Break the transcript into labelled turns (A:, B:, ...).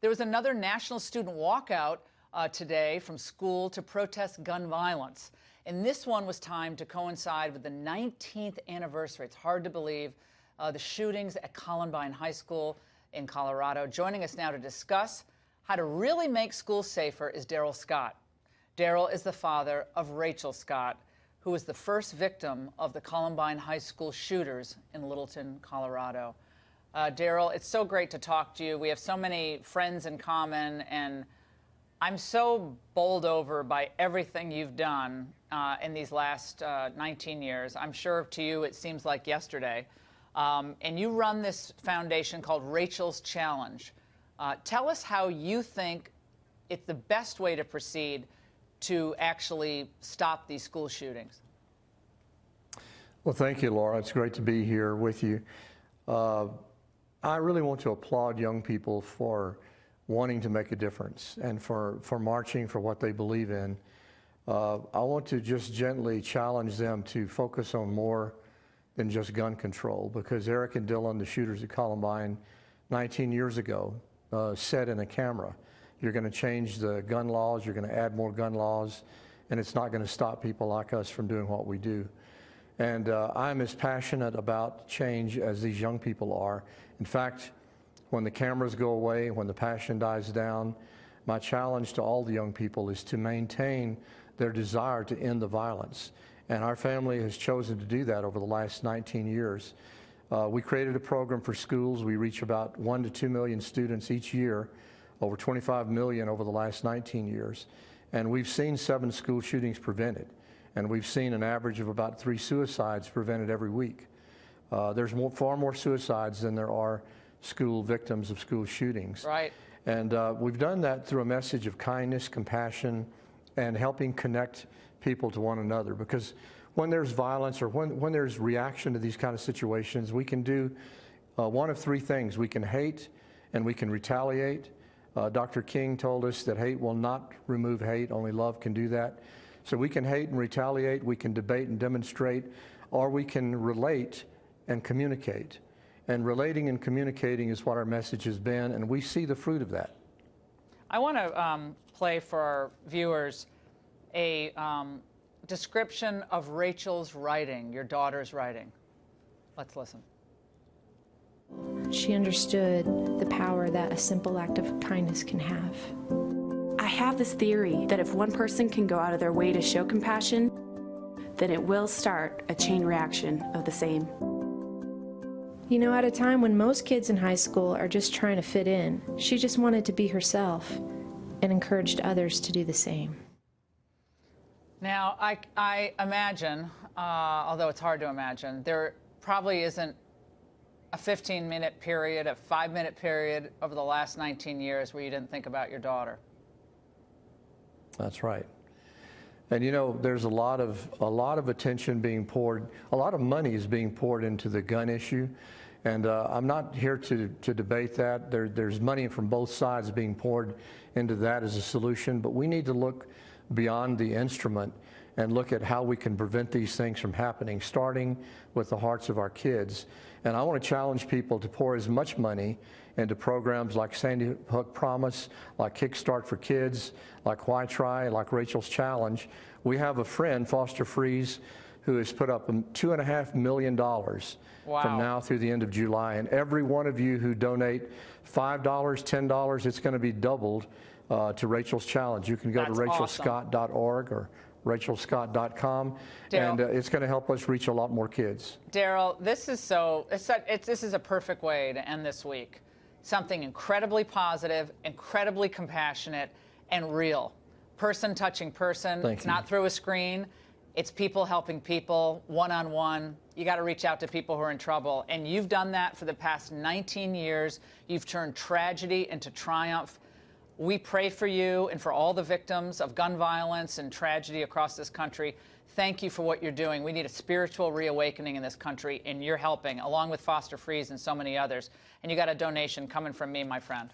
A: There was another national student walkout today from school to protest gun violence. And this one was timed to coincide with the 19th anniversary. It's hard to believe the shootings at Columbine High School in Colorado. Joining us now to discuss how to really make schools safer is Darrell Scott. Darrell is the father of Rachel Scott, who was the first victim of the Columbine High School shooters in Littleton, Colorado. Darrell, it's so great to talk to you. We have so many friends in common, and I'm so bowled over by everything you've done in these last 19 years. I'm sure to you it seems like yesterday. And you run this foundation called Rachel's Challenge. Tell us how you think it's the best way to proceed to actually stop these school shootings.
B: Well, thank you, Laura. It's great to be here with you. I really want to applaud young people for wanting to make a difference and for marching for what they believe in. I want to just gently challenge them to focus on more than just gun control, because Eric and Dylan, the shooters at Columbine 19 years ago, said in a camera, you're going to change the gun laws, you're going to add more gun laws, and it's not going to stop people like us from doing what we do. And I'm as passionate about change as these young people are. In fact, when the cameras go away, when the passion dies down, my challenge to all the young people is to maintain their desire to end the violence. And our family has chosen to do that over the last 19 years. We created a program for schools. We reach about 1 to 2 million students each year, over 25 million over the last 19 years. And we've seen 7 school shootings prevented. And we've seen an average of about 3 suicides prevented every week. There's far more suicides than there are school victims of school shootings.
A: Right.
B: And we've done that through a message of kindness, compassion, and helping connect people to one another. Because when there's violence or when there's reaction to these kind of situations, we can do one of 3 things. We can hate and we can retaliate. Dr. King told us that hate will not remove hate, only love can do that. So we can hate and retaliate, we can debate and demonstrate, or we can relate and communicate. And relating and communicating is what our message has been, and we see the fruit of that.
A: I want to play for our viewers a description of Rachel's writing, your daughter's writing. Let's listen.
C: She understood the power that a simple act of kindness can have.
D: I have this theory that if one person can go out of their way to show compassion, then it will start a chain reaction of the same.
C: You know, at a time when most kids in high school are just trying to fit in, she just wanted to be herself and encouraged others to do the same.
A: Now, I imagine, although it's hard to imagine, there probably isn't a 15-minute period, a 5-minute period over the last 19 years where you didn't think about your daughter.
B: That's right. And you know, there's a lot of attention being poured, a lot of money is being poured into the gun issue. And I'm not here to debate that. There's money from both sides being poured into that as a solution, but we need to look beyond the instrument and look at how we can prevent these things from happening, starting with the hearts of our kids. And I want to challenge people to pour as much money into programs like Sandy Hook Promise, like Kickstart for Kids, like Why Try, like Rachel's Challenge. We have a friend, Foster Freeze, who has put up $2.5 million from now through the end of July. And every one of you who donate $5, $10, it's going to be doubled to Rachel's Challenge. You can go to rachelscott.org or rachelscott.com, and it's going to help us reach a lot more kids.
A: Darrell, this is this is a perfect way to end this week. Something incredibly positive, incredibly compassionate, and real. Person touching person.
B: Thank
A: it's
B: you.
A: not through a screen. It's people helping people, one-on-one. You got to reach out to people who are in trouble. And you've done that for the past 19 years. You've turned tragedy into triumph. We pray for you and for all the victims of gun violence and tragedy across this country. Thank you for what you're doing. We need a spiritual reawakening in this country, and you're helping, along with Foster Freeze and so many others. And you got a donation coming from me, my friend.